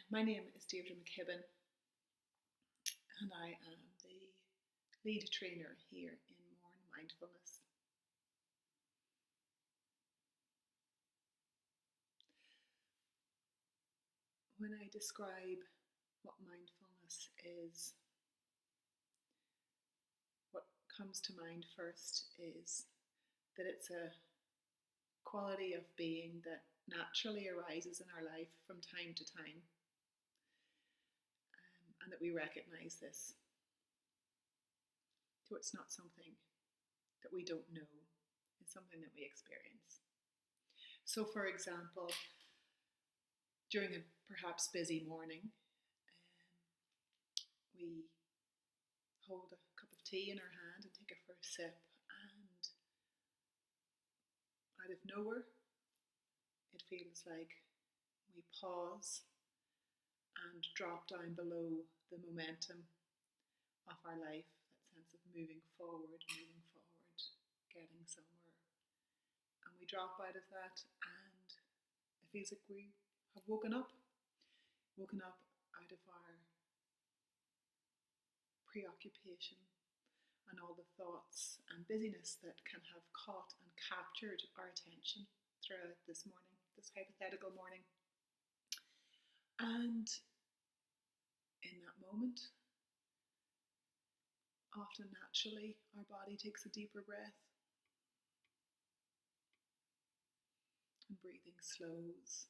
My name is Deirdre McKibben, and I am the lead trainer here in Mourne Mindfulness. When I describe what mindfulness is, what comes to mind first is that it's a quality of being that naturally arises in our life from time to time, and that we recognize this. So it's not something that we don't know, it's something that we experience. So, for example, during a perhaps busy morning, we hold a cup of tea in our hand and take a first sip, and out of nowhere, it feels like we pause and drop down below the momentum of our life, that sense of moving forward, getting somewhere. And we drop out of that, and it feels like we have woken up out of our preoccupation and all the thoughts and busyness that can have caught and captured our attention throughout this morning, this hypothetical morning. And in that moment, often naturally, our body takes a deeper breath, and breathing slows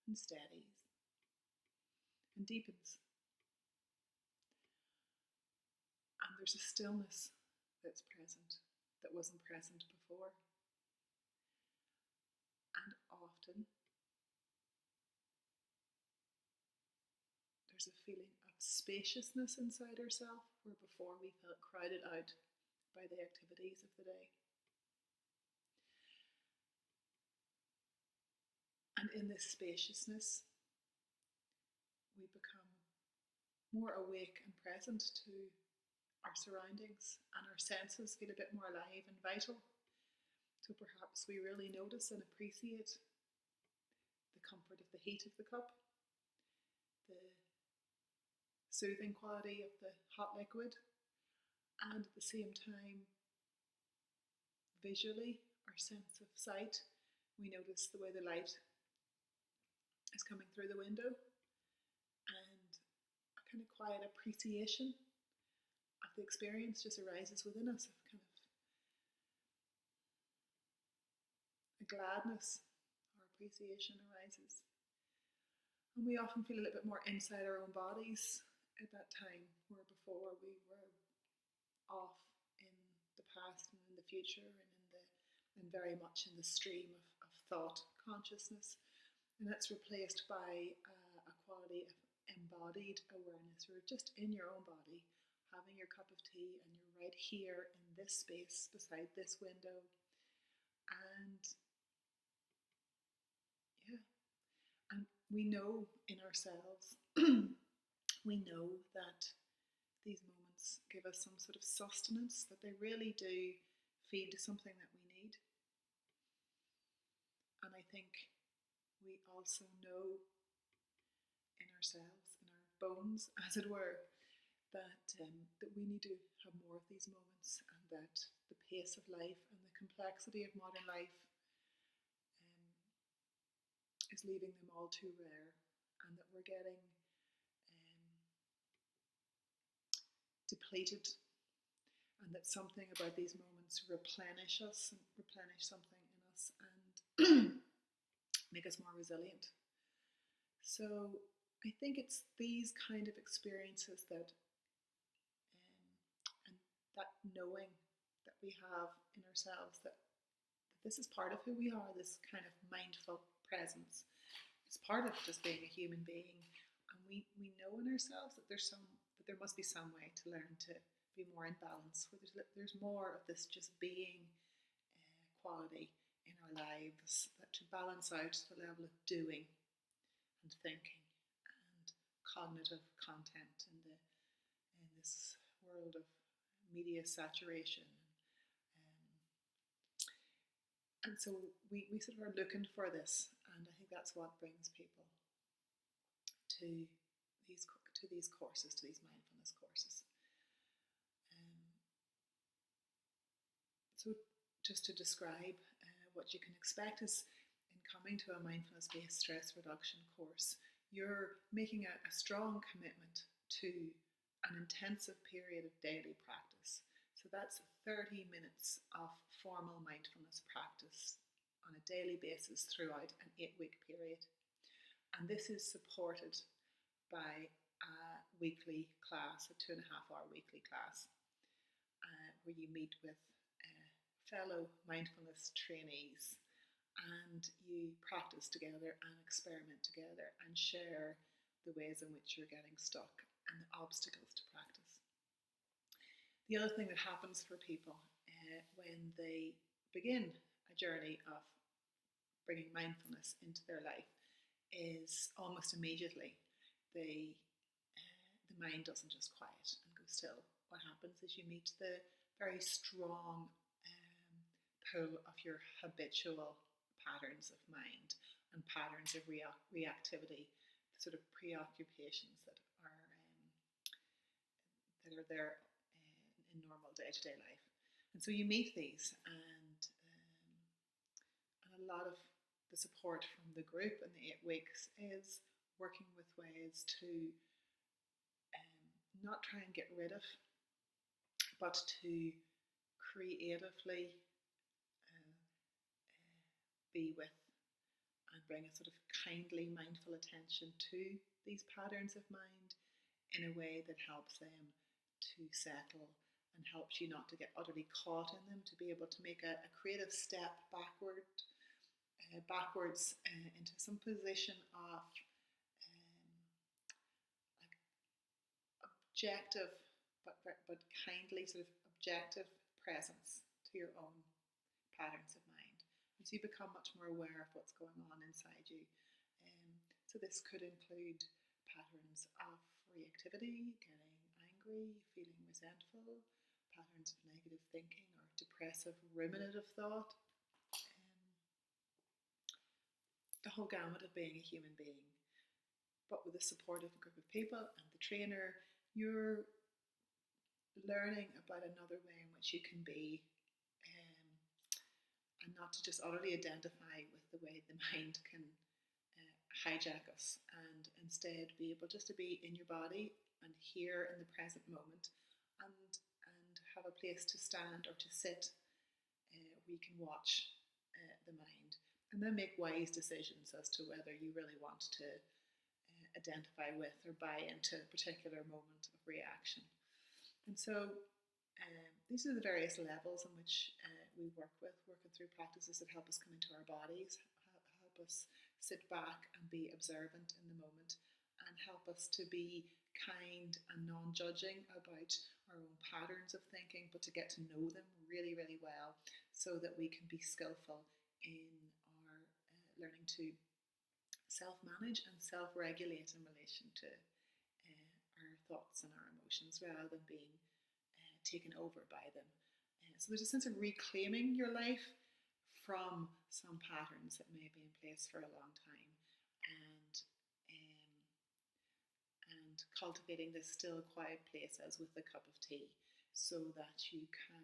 and steadies and deepens. And there's a stillness that's present that wasn't present before. And often there's a feeling of spaciousness inside ourselves where before we felt crowded out by the activities of the day. And in this spaciousness, we become more awake and present to our surroundings, and our senses feel a bit more alive and vital. So perhaps we really notice and appreciate the comfort of the heat of the cup, the soothing quality of the hot liquid, and at the same time, visually, our sense of sight, we notice the way the light is coming through the window, and a kind of quiet appreciation of the experience just arises within us, of kind of a gladness or appreciation arises. And we often feel a little bit more inside our own bodies at that time, where before we were off in the past and in the future and very much in the stream of thought consciousness. And that's replaced by a quality of embodied awareness. You're just in your own body, having your cup of tea, and you're right here in this space beside this window. And we know in ourselves, we know that these moments give us some sort of sustenance, that they really do feed something that we need. And I think we also know in ourselves, in our bones, as it were, that we need to have more of these moments, and that the pace of life and the complexity of modern life is leaving them all too rare, and that we're getting depleted, and that something about these moments replenish us and replenish something in us and make us more resilient. So I think it's these kind of experiences that and that knowing that we have in ourselves that this is part of who we are, this kind of mindful presence. It's part of just being a human being, and we know in ourselves that there must be some way to learn to be more in balance, where there's more of this just being quality in our lives, that to balance out the level of doing and thinking and cognitive content in this world of media saturation. And so we sort of are looking for this, and I think that's what brings people to these courses, to these mindfulness courses. So just to describe what you can expect is, in coming to a mindfulness-based stress reduction course, you're making a strong commitment to an intensive period of daily practice. So that's 30 minutes of formal mindfulness practice on a daily basis throughout an 8-week period. And this is supported by a weekly class, a 2.5-hour weekly class, where you meet with fellow mindfulness trainees and you practice together and experiment together and share the ways in which you're getting stuck and the obstacles to practice. The other thing that happens for people when they begin a journey of bringing mindfulness into their life is almost immediately the mind doesn't just quiet and go still. What happens is you meet the very strong pull of your habitual patterns of mind and patterns of reactivity, sort of preoccupations that are there in normal day-to-day life. And so you meet these, and a lot of the support from the group in the 8 weeks is working with ways to not try and get rid of, but to creatively be with and bring a sort of kindly, mindful attention to these patterns of mind in a way that helps them to settle and helps you not to get utterly caught in them, to be able to make a creative step backwards into some position of like objective but kindly sort of objective presence to your own patterns of mind. And so you become much more aware of what's going on inside you. So this could include patterns of reactivity, getting angry, feeling resentful, patterns of negative thinking or depressive ruminative thought, the whole gamut of being a human being. But with the support of a group of people and the trainer, you're learning about another way in which you can be, and not to just utterly identify with the way the mind can hijack us, and instead be able just to be in your body and here in the present moment, and have a place to stand or to sit where you can watch the mind, and then make wise decisions as to whether you really want to identify with or buy into a particular moment of reaction. And so these are the various levels in which we working through practices that help us come into our bodies, help us sit back and be observant in the moment, and help us to be kind and non-judging about our own patterns of thinking, but to get to know them really, really well so that we can be skillful in our learning to self-manage and self-regulate in relation to our thoughts and our emotions rather than being taken over by them. So there's a sense of reclaiming your life from some patterns that may be in place for a long time, and cultivating this still, quiet place as with a cup of tea, so that you can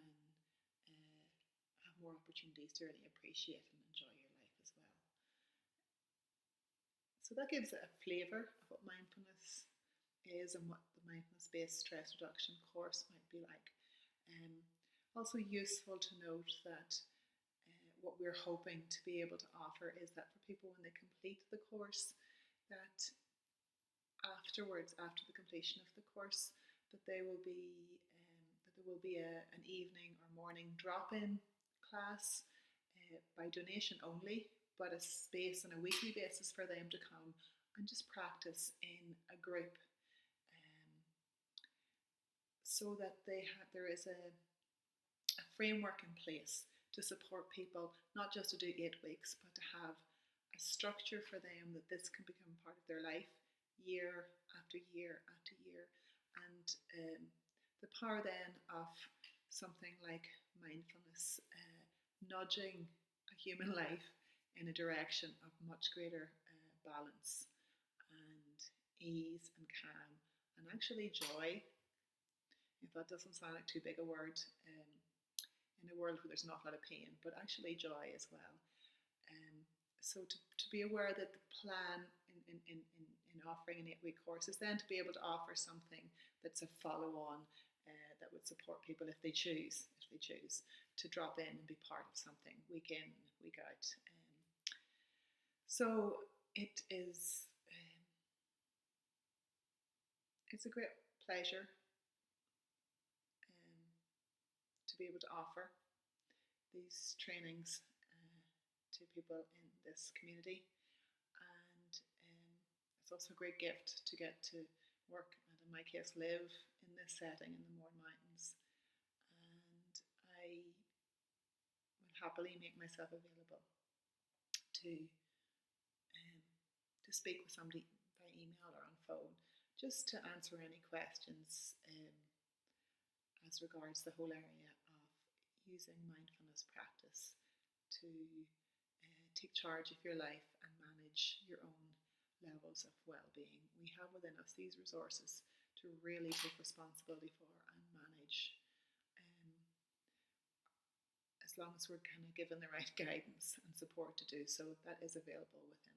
have more opportunities to really appreciate and enjoy your life as well. So that gives it a flavour of what mindfulness is and what the mindfulness-based stress reduction course might be like. Also useful to note that what we're hoping to be able to offer is that for people when they complete the course, that afterwards, after the completion of the course, that there will be an evening or morning drop-in class by donation only, but a space on a weekly basis for them to come and just practice in a group, so that there is a framework in place to support people, not just to do 8 weeks, but to have a structure for them that this can become part of their life year after year after year. And the power then of something like mindfulness nudging a human life in a direction of much greater balance and ease and calm and actually joy. If that doesn't sound like too big a word, in a world where there's not a lot of pain, but actually joy as well. Um, so to be aware that the plan in offering an 8-week course is then to be able to offer something that's a follow-on that would support people if they choose to drop in and be part of something week in, week out. So it is, it's a great pleasure to be able to offer these trainings to people in this community, and it's also a great gift to get to work and, in my case, live in this setting in the Mourne Mountains. And I will happily make myself available to speak with somebody by email or on phone, just to answer any questions as regards the whole area of using mindfulness practice to take charge of your life and manage your own levels of well-being. We have within us these resources to really take responsibility for and manage, as long as we're kind of given the right guidance and support to do so. That is available within